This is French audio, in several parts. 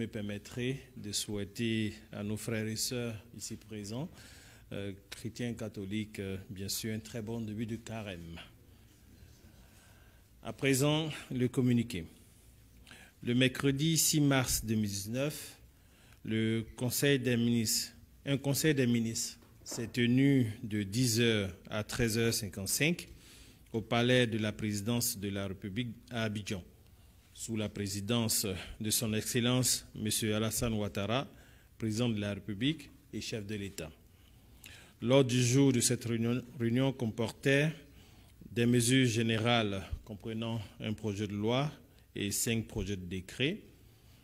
me permettrez de souhaiter à nos frères et sœurs ici présents, chrétiens, catholiques, bien sûr, un très bon début de carême. À présent, le communiqué. Le mercredi 6 mars 2019, un conseil des ministres s'est tenu de 10h à 13h55 au palais de la présidence de la République à Abidjan, sous la présidence de son Excellence M. Alassane Ouattara, président de la République et chef de l'État. L'ordre du jour de cette réunion comportait des mesures générales comprenant un projet de loi et 5 projets de décret,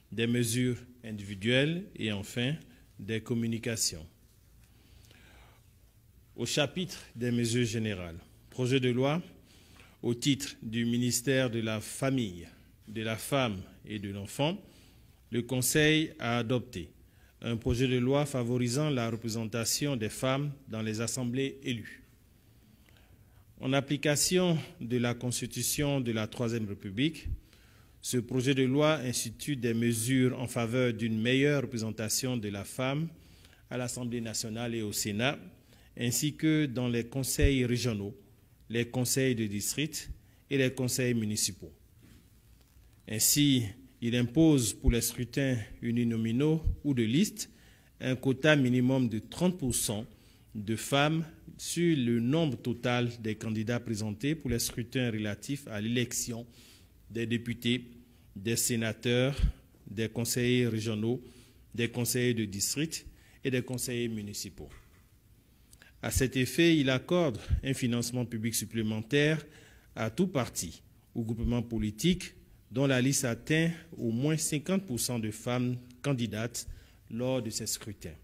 des mesures individuelles et enfin des communications. Au chapitre des mesures générales, projet de loi au titre du ministère de la Famille, de la Femme et de l'Enfant, le Conseil a adopté un projet de loi favorisant la représentation des femmes dans les assemblées élues. En application de la Constitution de la Troisième République, ce projet de loi institue des mesures en faveur d'une meilleure représentation de la femme à l'Assemblée nationale et au Sénat, ainsi que dans les conseils régionaux, les conseils de district et les conseils municipaux. Ainsi, il impose pour les scrutins uninominaux ou de liste un quota minimum de 30% de femmes sur le nombre total des candidats présentés pour les scrutins relatifs à l'élection des députés, des sénateurs, des conseillers régionaux, des conseillers de district et des conseillers municipaux. À cet effet, il accorde un financement public supplémentaire à tout parti ou groupement politique dont la liste atteint au moins 50% de femmes candidates lors de ces scrutins.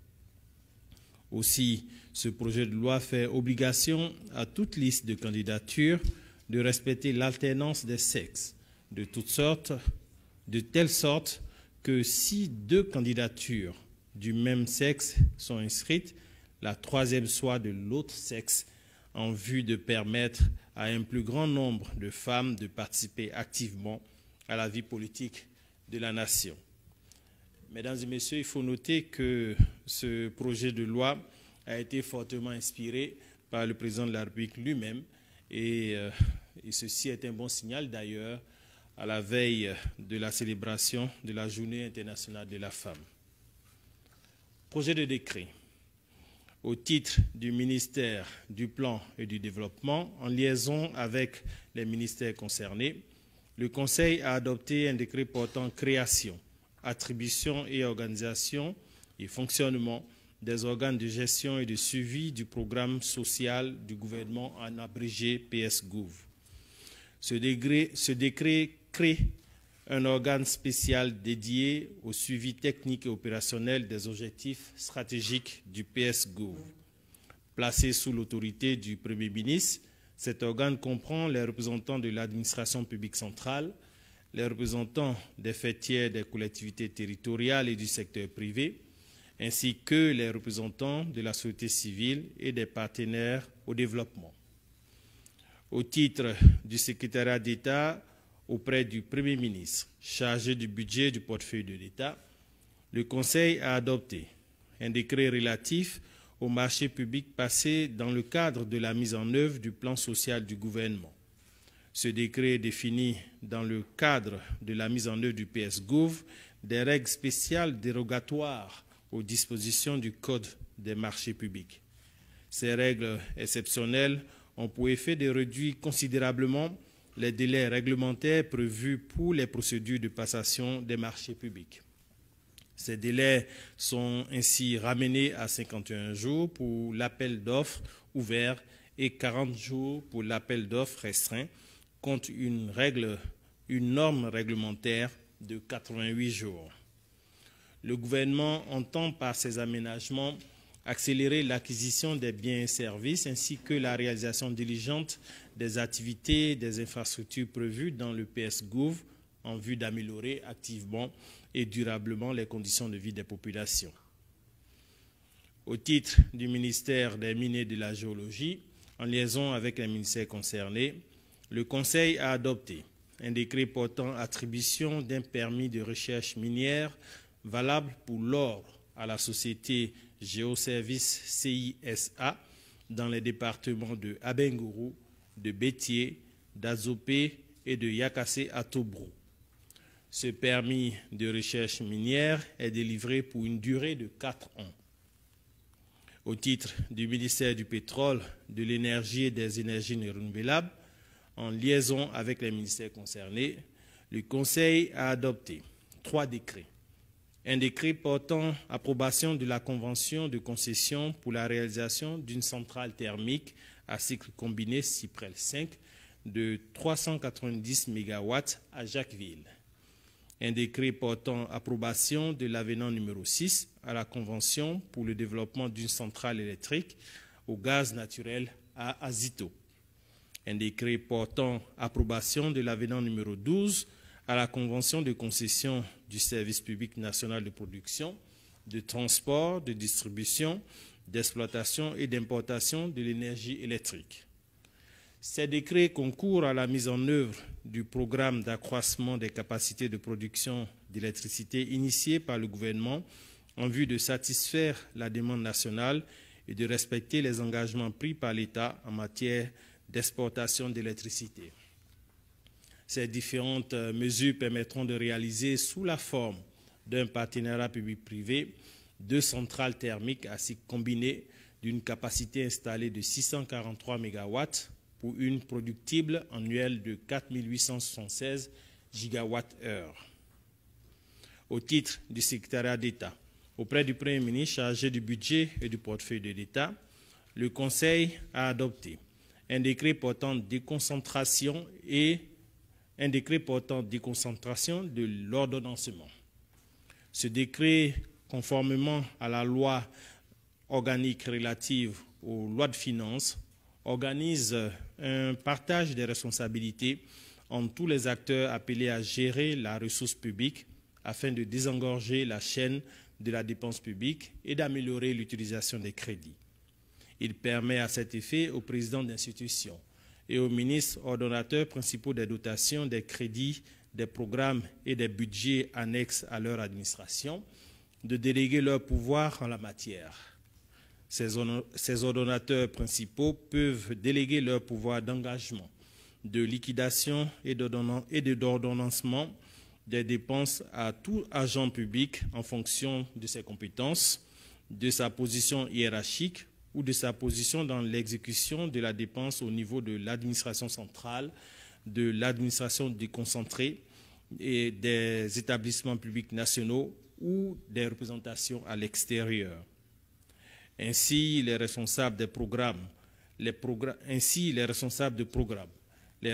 Aussi, ce projet de loi fait obligation à toute liste de candidature de respecter l'alternance des sexes, de telle sorte que si 2 candidatures du même sexe sont inscrites, la troisième soit de l'autre sexe, en vue de permettre à un plus grand nombre de femmes de participer activement à la vie politique de la nation. Mesdames et messieurs, il faut noter que ce projet de loi a été fortement inspiré par le président de la République lui-même et ceci est un bon signal d'ailleurs à la veille de la célébration de la Journée internationale de la femme. Projet de décret. Au titre du ministère du Plan et du Développement, en liaison avec les ministères concernés, le Conseil a adopté un décret portant création, attribution et organisation et fonctionnement des organes de gestion et de suivi du programme social du gouvernement, en abrégé PSGouv. Ce décret crée un organe spécial dédié au suivi technique et opérationnel des objectifs stratégiques du PSGouv. Placé sous l'autorité du Premier ministre, cet organe comprend les représentants de l'administration publique centrale, les représentants des faits tiers des collectivités territoriales et du secteur privé, ainsi que les représentants de la société civile et des partenaires au développement. Au titre du secrétariat d'État auprès du Premier ministre, chargé du budget du portefeuille de l'État, le Conseil a adopté un décret relatif aux marchés publics passés dans le cadre de la mise en œuvre du plan social du gouvernement. Ce décret définit, dans le cadre de la mise en œuvre du PSGouv, des règles spéciales dérogatoires aux dispositions du Code des marchés publics. Ces règles exceptionnelles ont pour effet de réduire considérablement les délais réglementaires prévus pour les procédures de passation des marchés publics. Ces délais sont ainsi ramenés à 51 jours pour l'appel d'offres ouvert et 40 jours pour l'appel d'offres restreint, contre une norme réglementaire de 88 jours. Le gouvernement entend par ces aménagements accélérer l'acquisition des biens et services ainsi que la réalisation diligente des activités et des infrastructures prévues dans le PSGouv en vue d'améliorer activement et durablement les conditions de vie des populations. Au titre du ministère des Mines et de la Géologie, en liaison avec les ministères concernés, le Conseil a adopté un décret portant attribution d'un permis de recherche minière valable pour l'or à la société Géoservice CISA dans les départements de Abengourou, de Bétié, d'Azopé et de Yakassé à Tobrou. Ce permis de recherche minière est délivré pour une durée de 4 ans. Au titre du ministère du Pétrole, de l'Énergie et des Énergies renouvelables, en liaison avec les ministères concernés, le Conseil a adopté 3 décrets. Un décret portant approbation de la convention de concession pour la réalisation d'une centrale thermique à cycle combiné Cyprel 5 de 390 MW à Jacquesville. Un décret portant approbation de l'avenant numéro 6 à la convention pour le développement d'une centrale électrique au gaz naturel à Azito. Un décret portant approbation de l'avenant numéro 12 à la convention de concession du service public national de production, de transport, de distribution, d'exploitation et d'importation de l'énergie électrique. Ces décrets concourent à la mise en œuvre du programme d'accroissement des capacités de production d'électricité initié par le gouvernement en vue de satisfaire la demande nationale et de respecter les engagements pris par l'État en matière d'exportation d'électricité. Ces différentes mesures permettront de réaliser sous la forme d'un partenariat public-privé 2 centrales thermiques à cycle combiné d'une capacité installée de 643 MW pour une productible annuelle de 4 876 GWh. Au titre du secrétariat d'État, auprès du Premier ministre chargé du budget et du portefeuille de l'État, le Conseil a adopté un décret portant déconcentration de l'ordonnancement. Ce décret, conformément à la loi organique relative aux lois de finances, organise un partage des responsabilités entre tous les acteurs appelés à gérer la ressource publique afin de désengorger la chaîne de la dépense publique et d'améliorer l'utilisation des crédits. Il permet à cet effet aux présidents d'institutions et aux ministres ordonnateurs principaux des dotations, des crédits, des programmes et des budgets annexes à leur administration de déléguer leur pouvoir en la matière. Ces ordonnateurs principaux peuvent déléguer leur pouvoir d'engagement, de liquidation et d'ordonnancement des dépenses à tout agent public en fonction de ses compétences, de sa position hiérarchique ou de sa position dans l'exécution de la dépense au niveau de l'administration centrale, de l'administration déconcentrée et des établissements publics nationaux ou des représentations à l'extérieur. Ainsi, les responsables de programmes, les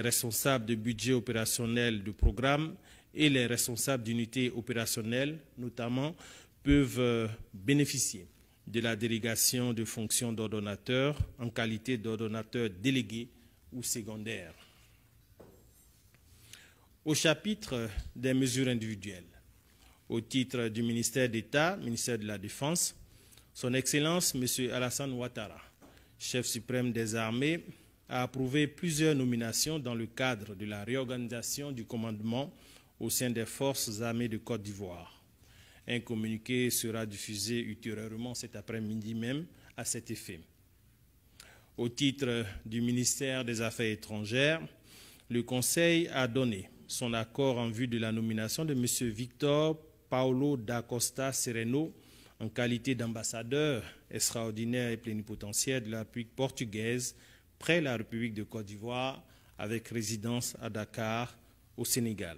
responsables de budget opérationnel de programme et les responsables d'unités opérationnelles, notamment, peuvent bénéficier de la délégation de fonctions d'ordonnateur en qualité d'ordonnateur délégué ou secondaire. Au chapitre des mesures individuelles, au titre du ministère d'État, ministère de la Défense, Son Excellence M. Alassane Ouattara, chef suprême des armées, a approuvé plusieurs nominations dans le cadre de la réorganisation du commandement au sein des forces armées de Côte d'Ivoire. Un communiqué sera diffusé ultérieurement cet après-midi même à cet effet. Au titre du ministère des Affaires étrangères, le Conseil a donné son accord en vue de la nomination de M. Victor Paulo da Costa Sereno en qualité d'ambassadeur extraordinaire et plénipotentiaire de la République portugaise près la République de Côte d'Ivoire avec résidence à Dakar, au Sénégal.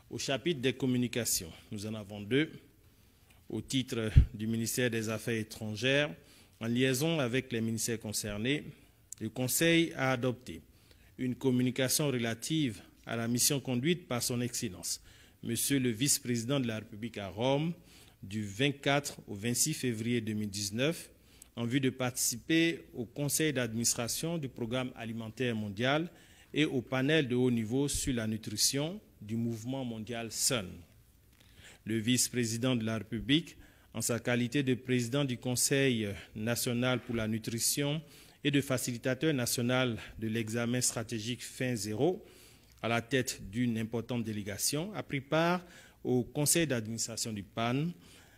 Au chapitre des communications, nous en avons 2. Au titre du ministère des Affaires étrangères, en liaison avec les ministères concernés, le Conseil a adopté une communication relative à la mission conduite par Son Excellence, Monsieur le vice-président de la République à Rome, du 24 au 26 février 2019, en vue de participer au conseil d'administration du Programme alimentaire mondial et au panel de haut niveau sur la nutrition du mouvement mondial SUN. Le vice-président de la République, en sa qualité de président du Conseil national pour la nutrition et de facilitateur national de l'examen stratégique fin zéro, à la tête d'une importante délégation, a pris part au conseil d'administration du PAN,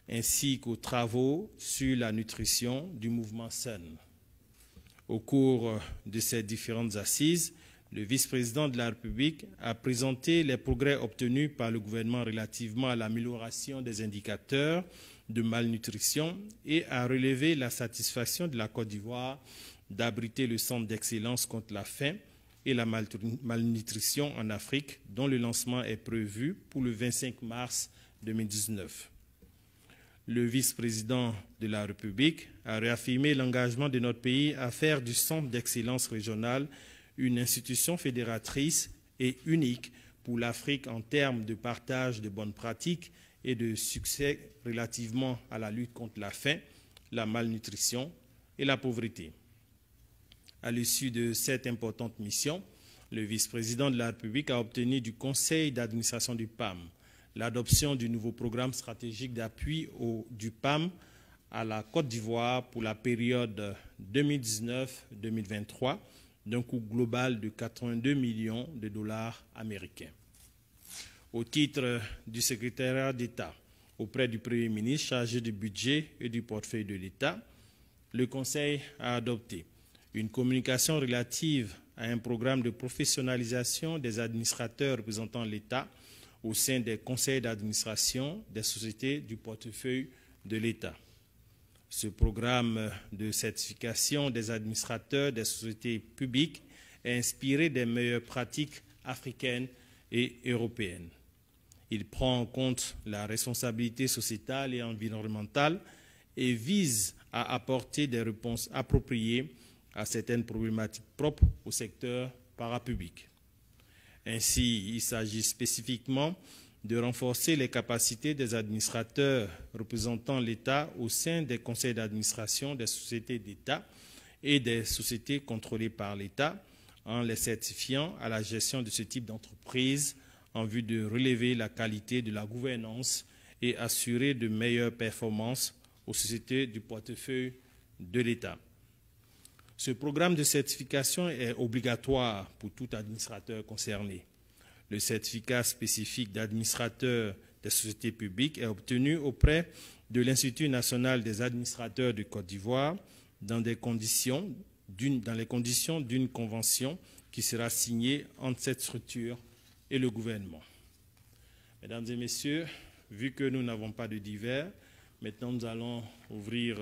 ainsi qu'aux travaux sur la nutrition du mouvement SUN. Au cours de ces différentes assises, le vice-président de la République a présenté les progrès obtenus par le gouvernement relativement à l'amélioration des indicateurs de malnutrition et a relevé la satisfaction de la Côte d'Ivoire d'abriter le Centre d'excellence contre la faim et la malnutrition en Afrique, dont le lancement est prévu pour le 25 mars 2019. Le vice-président de la République a réaffirmé l'engagement de notre pays à faire du Centre d'excellence régional une institution fédératrice et unique pour l'Afrique en termes de partage de bonnes pratiques et de succès relativement à la lutte contre la faim, la malnutrition et la pauvreté. À l'issue de cette importante mission, le vice-président de la République a obtenu du conseil d'administration du PAM l'adoption du nouveau programme stratégique d'appui du PAM à la Côte d'Ivoire pour la période 2019-2023 d'un coût global de 82 millions de dollars américains. Au titre du secrétariat d'État auprès du Premier ministre chargé du budget et du portefeuille de l'État, le Conseil a adopté une communication relative à un programme de professionnalisation des administrateurs représentant l'État au sein des conseils d'administration des sociétés du portefeuille de l'État. Ce programme de certification des administrateurs des sociétés publiques est inspiré des meilleures pratiques africaines et européennes. Il prend en compte la responsabilité sociétale et environnementale et vise à apporter des réponses appropriées à certaines problématiques propres au secteur parapublic. Ainsi, il s'agit spécifiquement de renforcer les capacités des administrateurs représentant l'État au sein des conseils d'administration des sociétés d'État et des sociétés contrôlées par l'État en les certifiant à la gestion de ce type d'entreprise en vue de relever la qualité de la gouvernance et assurer de meilleures performances aux sociétés du portefeuille de l'État. Ce programme de certification est obligatoire pour tout administrateur concerné. Le certificat spécifique d'administrateur des sociétés publiques est obtenu auprès de l'Institut national des administrateurs de Côte d'Ivoire dans les conditions d'une convention qui sera signée entre cette structure et le gouvernement. Mesdames et messieurs, vu que nous n'avons pas de divers, maintenant nous allons ouvrir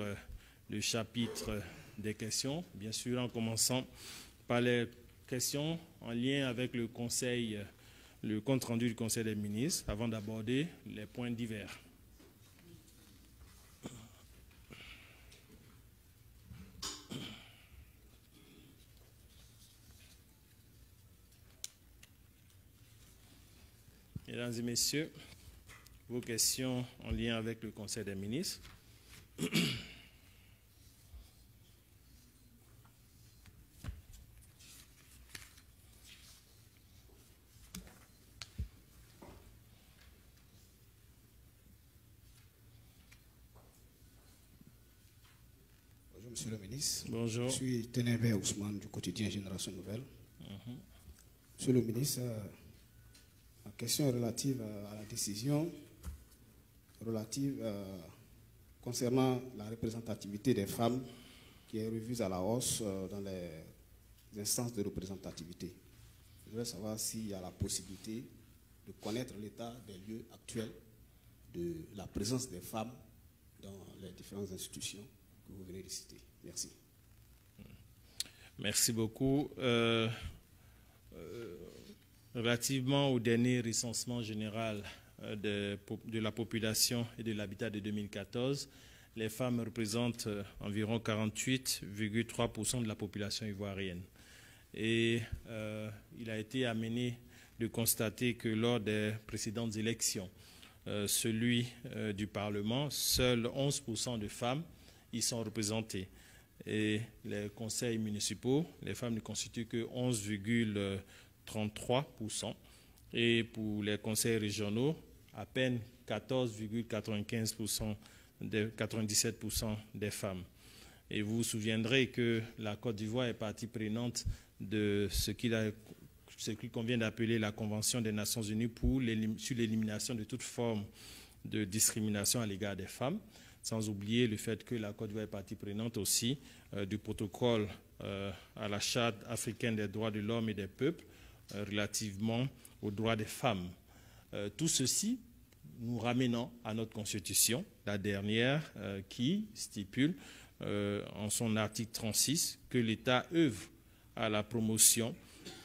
le chapitre des questions, bien sûr en commençant par les questions en lien avec le Conseil, le compte-rendu du Conseil des ministres, avant d'aborder les points divers. Mesdames et messieurs, vos questions en lien avec le Conseil des ministres. Bonjour, Monsieur le ministre. Bonjour. Je suis Ténévé Ousmane du quotidien Génération Nouvelle. Monsieur le ministre, ma question est relative à la décision relative concernant la représentativité des femmes qui est revue à la hausse dans les instances de représentativité. Je voudrais savoir s'il y a la possibilité de connaître l'état des lieux actuels de la présence des femmes dans les différentes institutions que vous venez de citer. Merci. Merci beaucoup. Relativement au dernier recensement général de la population et de l'habitat de 2014, les femmes représentent environ 48,3% de la population ivoirienne. Et il a été amené de constater que lors des précédentes élections, celui du Parlement, seuls 11% de femmes y sont représentées. Et les conseils municipaux, les femmes ne constituent que 11,33%. Et pour les conseils régionaux, à peine 14,95%, 97% des femmes. Et vous vous souviendrez que la Côte d'Ivoire est partie prenante de ce ce qu'il convient d'appeler la Convention des Nations Unies sur l'élimination de toute forme de discrimination à l'égard des femmes, sans oublier le fait que la Côte d'Ivoire est partie prenante aussi du protocole à la Charte africaine des droits de l'homme et des peuples relativement aux droits des femmes. Tout ceci nous ramenant à notre Constitution, la dernière qui stipule en son article 36 que l'État œuvre à la promotion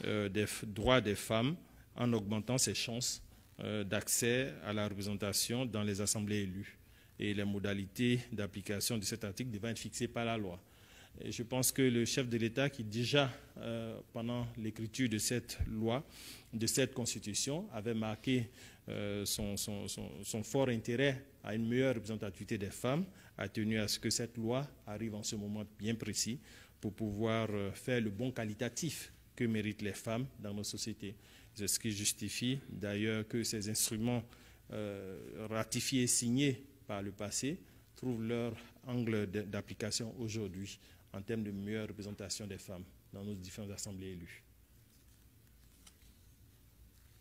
des droits des femmes en augmentant ses chances d'accès à la représentation dans les assemblées élues. Et les modalités d'application de cet article devraient être fixées par la loi. Et je pense que le chef de l'État, qui déjà, pendant l'écriture de cette loi, de cette Constitution, avait marqué son fort intérêt à une meilleure représentativité des femmes, a tenu à ce que cette loi arrive en ce moment bien précis pour pouvoir faire le bond qualitatif que méritent les femmes dans nos sociétés. C'est ce qui justifie d'ailleurs que ces instruments ratifiés et signés par le passé trouvent leur angle d'application aujourd'hui en termes de meilleure représentation des femmes dans nos différentes assemblées élues.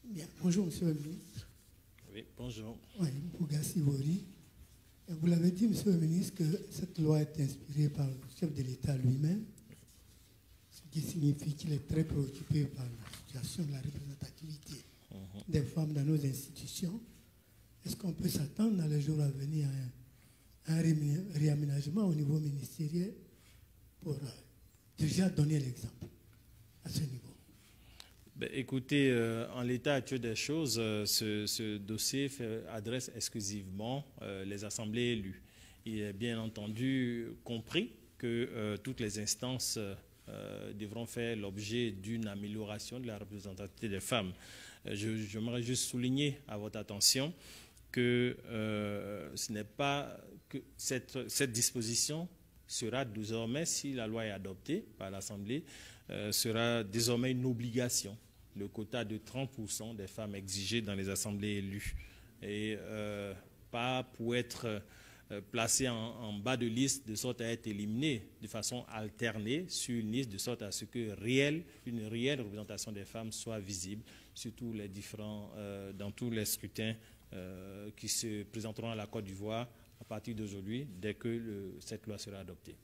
Bien, bonjour Monsieur le ministre. Oui, bonjour. Oui, Bouga Sivori. Vous l'avez dit, Monsieur le ministre, que cette loi est inspirée par le chef de l'État lui-même, ce qui signifie qu'il est très préoccupé par la situation de la représentativité des femmes dans nos institutions. Est-ce qu'on peut s'attendre dans les jours à venir à un réaménagement au niveau ministériel pour déjà donner l'exemple à ce niveau? Ben, écoutez, en l'état actuel des choses, ce dossier adresse exclusivement les assemblées élues. Il est bien entendu compris que toutes les instances devront faire l'objet d'une amélioration de la représentativité des femmes. J'aimerais juste souligner à votre attention que ce n'est pas que cette disposition sera désormais, si la loi est adoptée par l'Assemblée, sera désormais une obligation. Le quota de 30% des femmes exigées dans les assemblées élues. Et pas pour être placé en bas de liste de sorte à être éliminé de façon alternée sur une liste de sorte à ce que une réelle représentation des femmes soit visible sur tous les dans tous les scrutins qui se présenteront à la Côte d'Ivoire à partir d'aujourd'hui, dès que cette loi sera adoptée.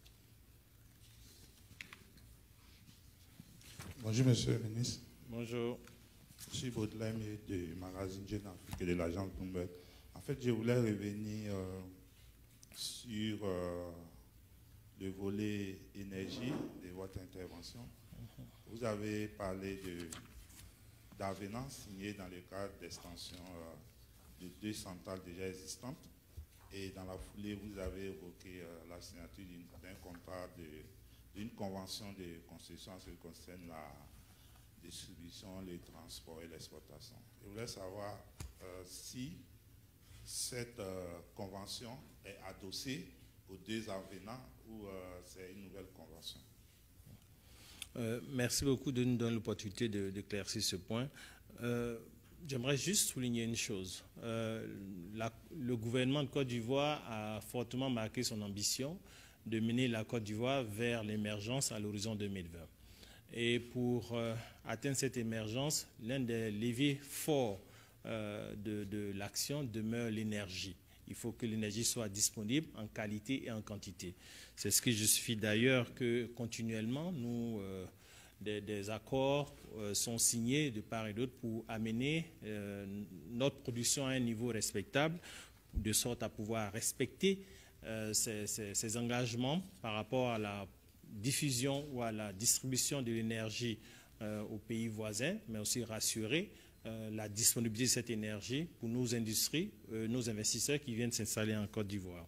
Bonjour, Monsieur le ministre. Bonjour. Je suis Baudelaire du magazine Jeune Afrique et de l'agence Bloomberg. En fait, je voulais revenir sur le volet énergie de votre intervention. Vous avez parlé d'avenants signés dans le cadre d'extension de 2 centrales déjà existantes. Et dans la foulée, vous avez évoqué la signature d'un contrat, d'une convention de concession en ce qui concerne la distribution, le transport et l'exploitation. Je voulais savoir si cette convention est adossée aux 2 avenants ou c'est une nouvelle convention. Merci beaucoup de nous donner l'opportunité d'éclaircir ce point. J'aimerais juste souligner une chose. Le gouvernement de Côte d'Ivoire a fortement marqué son ambition de mener la Côte d'Ivoire vers l'émergence à l'horizon 2020. Et pour atteindre cette émergence, l'un des leviers forts de l'action demeure l'énergie. Il faut que l'énergie soit disponible en qualité et en quantité. C'est ce qui justifie d'ailleurs que continuellement, des accords sont signés de part et d'autre pour amener notre production à un niveau respectable, de sorte à pouvoir respecter ces engagements par rapport à la diffusion ou à la distribution de l'énergie aux pays voisins, mais aussi rassurer la disponibilité de cette énergie pour nos industries, nos investisseurs qui viennent s'installer en Côte d'Ivoire.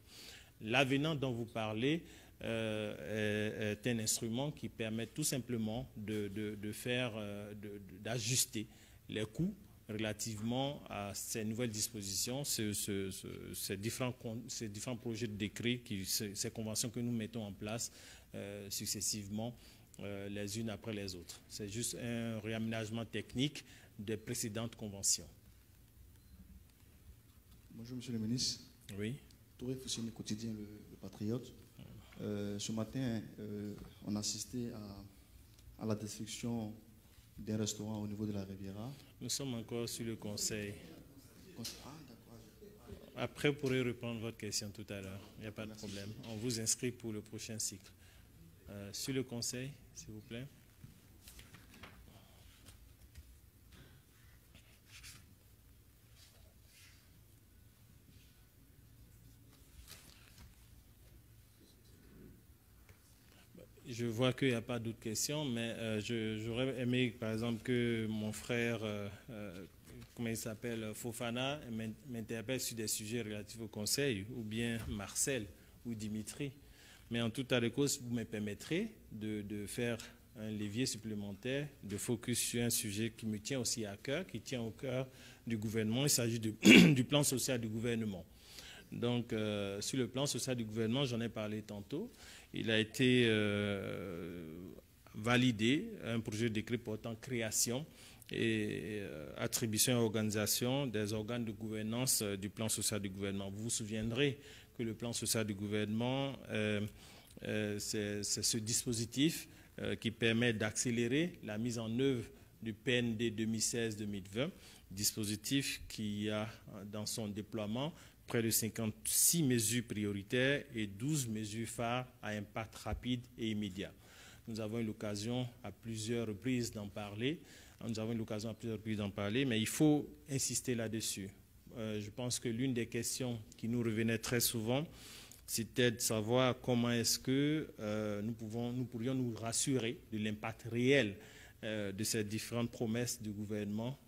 L'avenant dont vous parlez est un instrument qui permet tout simplement d'ajuster les coûts relativement à ces nouvelles dispositions, ces différents projets de décret, ces conventions que nous mettons en place successivement les unes après les autres. C'est juste un réaménagement technique des précédentes conventions. Bonjour Monsieur le ministre. Oui. Touré Foussini, quotidien le Patriote. Ce matin, on assistait à la destruction d'un restaurant au niveau de la Riviera. Nous sommes encore sur le conseil. Ah, d'accord. Après, vous pourrez reprendre votre question tout à l'heure. Il n'y a pas de problème. On vous inscrit pour le prochain cycle. Sur le conseil, s'il vous plaît. Je vois qu'il n'y a pas d'autres questions, mais j'aurais aimé, par exemple, que mon frère, comment il s'appelle, Fofana, m'interpelle sur des sujets relatifs au Conseil, ou bien Marcel ou Dimitri. Mais en tout état de cause, vous me permettrez de faire un levier supplémentaire, de focus sur un sujet qui me tient aussi à cœur, qui tient au cœur du gouvernement. Il s'agit du plan social du gouvernement. Donc, sur le plan social du gouvernement, j'en ai parlé tantôt. Il a été validé un projet de décret portant création et attribution et organisation des organes de gouvernance du plan social du gouvernement. Vous vous souviendrez que le plan social du gouvernement, c'est ce dispositif qui permet d'accélérer la mise en œuvre du PND 2016-2020, dispositif qui a dans son déploiement près de 56 mesures prioritaires et 12 mesures phares à impact rapide et immédiat. Nous avons eu l'occasion à plusieurs reprises d'en parler. Mais il faut insister là-dessus. Je pense que l'une des questions qui nous revenait très souvent, c'était de savoir comment est-ce que nous pourrions nous rassurer de l'impact réel de ces différentes promesses du gouvernement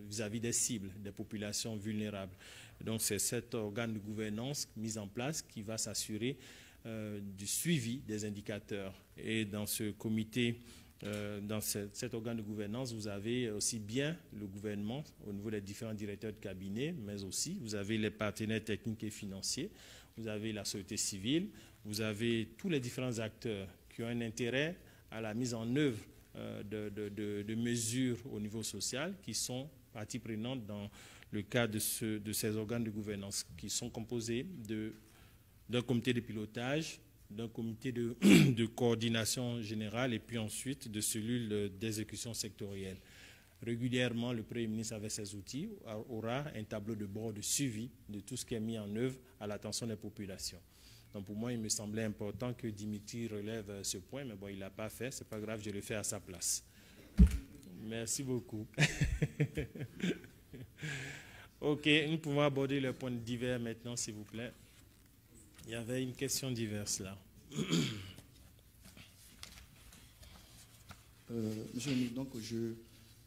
vis-à-vis des cibles, des populations vulnérables. Donc c'est cet organe de gouvernance mis en place qui va s'assurer du suivi des indicateurs. Et dans ce comité, dans cet organe de gouvernance, vous avez aussi bien le gouvernement au niveau des différents directeurs de cabinet, mais aussi vous avez les partenaires techniques et financiers, vous avez la société civile, vous avez tous les différents acteurs qui ont un intérêt à la mise en œuvre de mesures au niveau social qui sont partie prenante dans le cadre de ces organes de gouvernance qui sont composés d'un comité de pilotage, d'un comité de coordination générale et puis ensuite de cellules d'exécution sectorielle. Régulièrement, le Premier ministre, avec ses outils, aura un tableau de bord de suivi de tout ce qui est mis en œuvre à l'attention des populations. Donc pour moi, il me semblait important que Dimitri relève ce point, mais bon, il ne l'a pas fait, ce n'est pas grave, je le fais à sa place. Merci beaucoup. Ok, nous pouvons aborder le point divers maintenant, s'il vous plaît. Il y avait une question diverse là. Monsieur le ministre, donc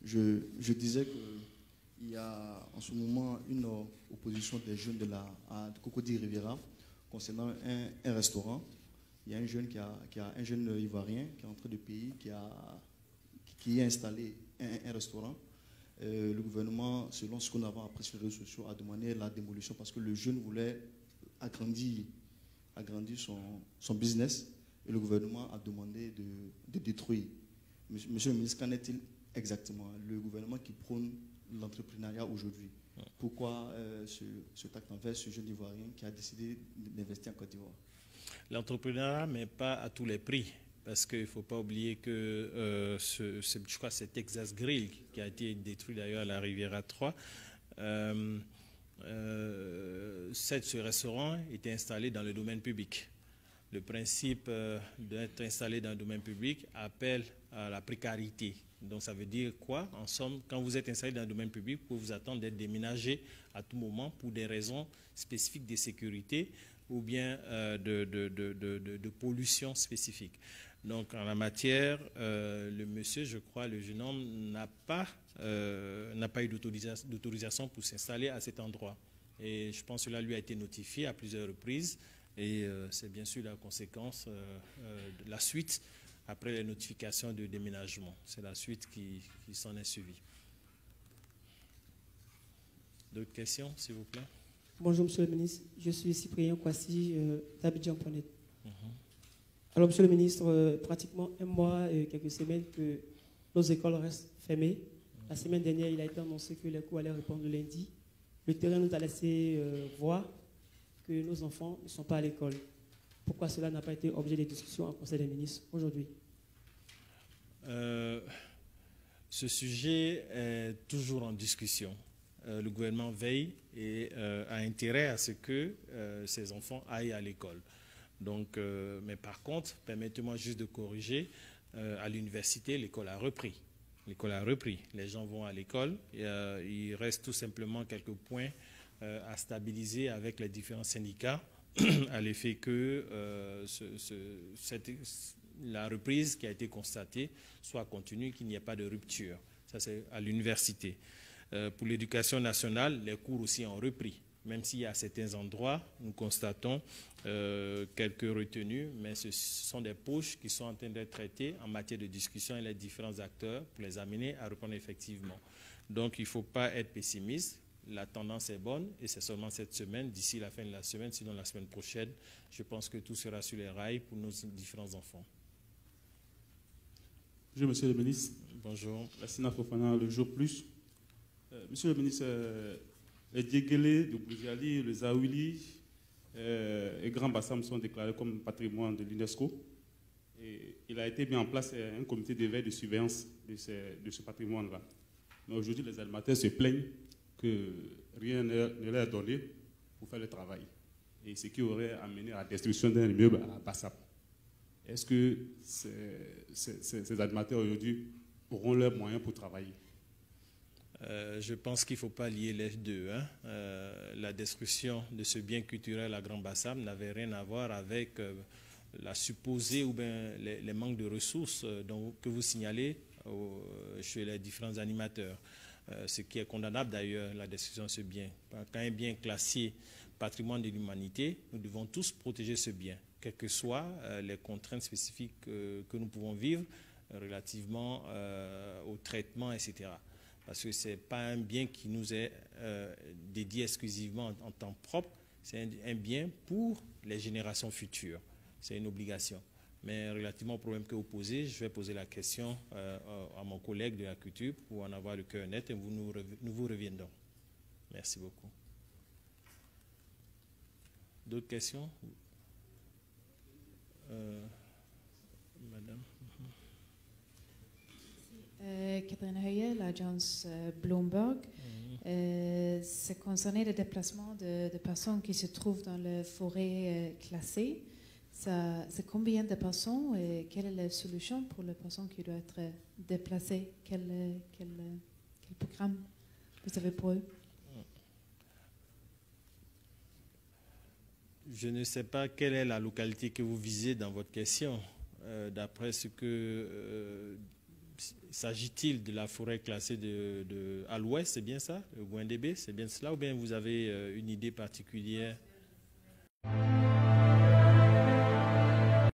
je disais qu'il y a en ce moment une opposition des jeunes de Cocody Riviera concernant un restaurant. Il y a un jeune un jeune Ivoirien qui est entré du pays, qui a installé un restaurant. Le gouvernement, selon ce qu'on a appris sur les réseaux sociaux, a demandé la démolition parce que le jeune voulait agrandir son business et le gouvernement a demandé de détruire. Monsieur le ministre, qu'en est-il exactement? Le gouvernement qui prône l'entrepreneuriat aujourd'hui, pourquoi ce tact envers ce jeune Ivoirien qui a décidé d'investir en Côte d'Ivoire? L'entrepreneuriat, mais pas à tous les prix. Parce qu'il ne faut pas oublier que je crois que c'est Texas Grill qui a été détruit d'ailleurs à la Riviera 3. Ce restaurant était installé dans le domaine public. Le principe d'être installé dans le domaine public appelle à la précarité. Donc ça veut dire quoi? En somme, quand vous êtes installé dans le domaine public, vous pouvez vous attendre d'être déménagé à tout moment pour des raisons spécifiques de sécurité ou bien de pollution spécifique. Donc, en la matière, le monsieur, je crois, le jeune homme n'a pas eu d'autorisation pour s'installer à cet endroit. Et je pense que cela lui a été notifié à plusieurs reprises. Et c'est bien sûr la conséquence de la suite après les notifications de déménagement. C'est la suite qui s'en est suivie. D'autres questions, s'il vous plaît? Bonjour, Monsieur le ministre. Je suis Cyprien Kwasi d'Abidjan.net. Alors, Monsieur le ministre, pratiquement un mois et quelques semaines que nos écoles restent fermées. La semaine dernière, il a été annoncé que les cours allaient reprendre le lundi. Le terrain nous a laissé voir que nos enfants ne sont pas à l'école. Pourquoi cela n'a pas été objet de discussion en Conseil des ministres aujourd'hui? Ce sujet est toujours en discussion. Le gouvernement veille et a intérêt à ce que ces enfants aillent à l'école. Donc, mais par contre, permettez-moi juste de corriger, à l'université, l'école a repris. L'école a repris. Les gens vont à l'école. Il reste tout simplement quelques points à stabiliser avec les différents syndicats à l'effet que la reprise qui a été constatée soit continue, qu'il n'y ait pas de rupture. Ça, c'est à l'université. Pour l'éducation nationale, les cours aussi ont repris. Même s'il y a certains endroits, nous constatons quelques retenues, mais ce sont des poches qui sont en train d'être traitées en matière de discussion avec les différents acteurs pour les amener à reprendre effectivement. Donc, il ne faut pas être pessimiste. La tendance est bonne et c'est seulement cette semaine, d'ici la fin de la semaine, sinon la semaine prochaine, je pense que tout sera sur les rails pour nos différents enfants. Bonjour, Monsieur le ministre. Bonjour. Lassina Fofana, le jour plus. Monsieur le ministre, les Diéguélé de Boujali, le Zaouli et Grand Bassam sont déclarés comme patrimoine de l'UNESCO. Et il a été mis en place un comité de veille de surveillance de ce patrimoine-là. Mais aujourd'hui, les animateurs se plaignent que rien ne leur est donné pour faire le travail. Et ce qui aurait amené à la destruction d'un immeuble à Bassam. Est-ce que ces animateurs aujourd'hui auront leurs moyens pour travailler? Je pense qu'il ne faut pas lier les deux. La destruction de ce bien culturel à Grand Bassam n'avait rien à voir avec la supposée ou bien les manques de ressources que vous signalez chez les différents animateurs. Ce qui est condamnable d'ailleurs, la destruction de ce bien. Quand un bien est classé patrimoine de l'humanité, nous devons tous protéger ce bien, quelles que soient les contraintes spécifiques que nous pouvons vivre relativement au traitement, etc. Parce que ce n'est pas un bien qui nous est dédié exclusivement en temps propre, c'est un bien pour les générations futures. C'est une obligation. Mais relativement au problème que vous posez, je vais poser la question à mon collègue de la culture pour en avoir le cœur net et nous vous reviendrons. Merci beaucoup. D'autres questions? Madame. Catherine Heuer, l'agence Bloomberg. C'est concerné le déplacement de personnes qui se trouvent dans les forêts classées. C'est combien de personnes et quelle est la solution pour les personnes qui doivent être déplacées? Quel programme vous avez pour eux? Je ne sais pas quelle est la localité que vous visez dans votre question. D'après ce que... s'agit-il de la forêt classée à l'ouest, c'est bien ça? Le Gouindébé, c'est bien cela? Ou bien vous avez une idée particulière?